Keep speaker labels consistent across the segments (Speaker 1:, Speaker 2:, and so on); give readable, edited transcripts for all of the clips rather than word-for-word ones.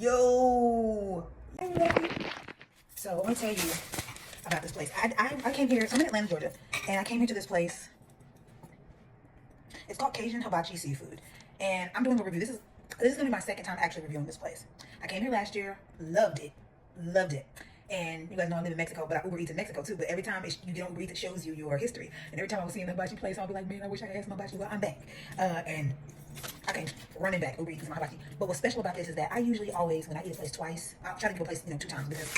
Speaker 1: Yo. So let me tell you about this place. I came here, so I'm in Atlanta, Georgia, and I came here to this place. It's called Cajun Hibachi Seafood. And I'm doing a review. This is gonna be my second time actually reviewing this place. I came here last year, loved it. Loved it. And you guys know I live in Mexico, but I Uber Eats in Mexico too. But every time you get on Uber Eats, it shows you your history. And every time I was seeing the hibachi place, I'll be like, man, I wish I had some hibachi. Well, I'm back. And I came running back. Uber Eats is my hibachi. But what's special about this is that I usually always, when I eat a place twice, I'll try to give a place, 2 times, because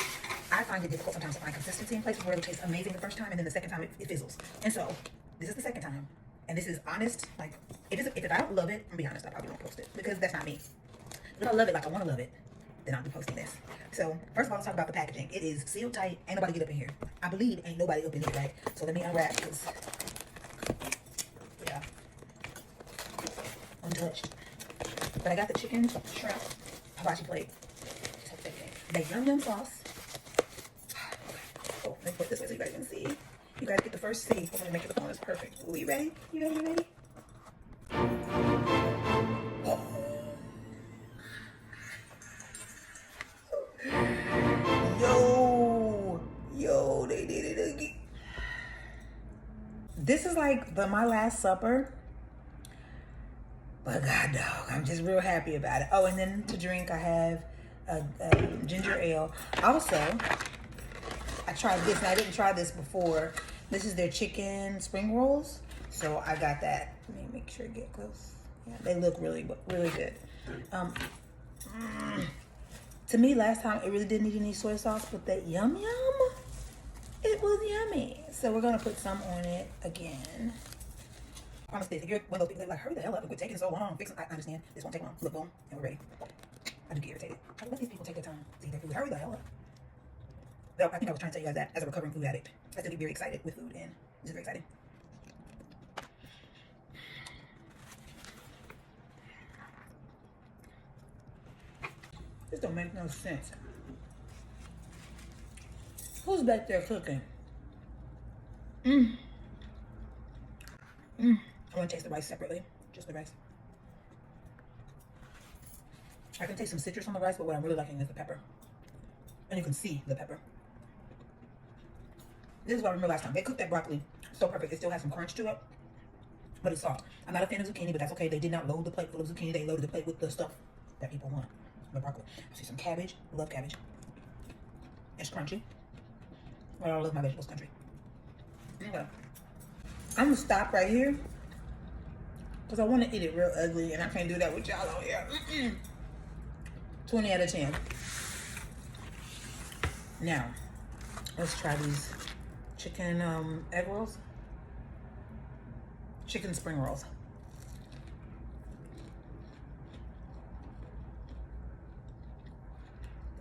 Speaker 1: I find it difficult sometimes to find consistency in places where it tastes amazing the first time, and then the second time it fizzles. And so this is the second time. And this is honest. Like, if I don't love it, I'm gonna be honest, I probably won't post it, because that's not me. If I love it like I want to love it, then I'll be posting this. So first of all, let's talk about the packaging. It is sealed tight. Ain't nobody get up in here. I believe ain't nobody up in here, right? So let me unwrap, because yeah, untouched. But I got the chicken, shrimp, hibachi plate. The yum yum sauce. Oh, let me put it this way so you guys can see. You guys get the first C. I'm gonna make it the corners perfect. Ooh, you ready? You ready? You ready? Yo, they did it again. This is like my last supper. But God dog, I'm just real happy about it. Oh, and then to drink, I have a ginger ale. Also, I tried this, and I didn't try this before. This is their chicken spring rolls. So I got that. Let me make sure I get close. Yeah, they look really, really good. To me, last time, it really didn't need any soy sauce, but that yum yum, it was yummy. So we're gonna put some on it again. I promise this, if you're one of those people that like, hurry the hell up and quit taking so long, fix it. I understand, this won't take long. Look, boom, and we're ready. I do get irritated. Let these people take their time to eat their food. Hurry the hell up. Well, I think I was trying to tell you guys that as a recovering food addict. I still get very excited with food, and it's very exciting. This don't make no sense. Who's back there cooking? I want to taste the rice separately. Just the rice. I can taste some citrus on the rice, but what I'm really liking is the pepper. And you can see the pepper. This is what I remember last time. They cooked that broccoli so perfect. It still has some crunch to it, but it's soft. I'm not a fan of zucchini, but that's okay. They did not load the plate full of zucchini. They loaded the plate with the stuff that people want. The broccoli. I see some cabbage. Love cabbage. It's crunchy. Well, I love my vegetables country. Okay. I'm gonna stop right here because I want to eat it real ugly, and I can't do that with y'all out here. 20 out of 10. Now, let's try these chicken egg rolls. Chicken spring rolls.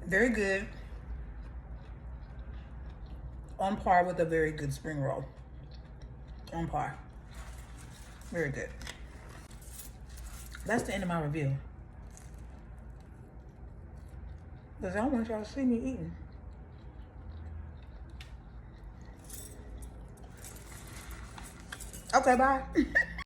Speaker 1: Very good. On par with a very good spring roll. On par. Very good. That's the end of my review. Because I don't want y'all to see me eating. Okay, bye.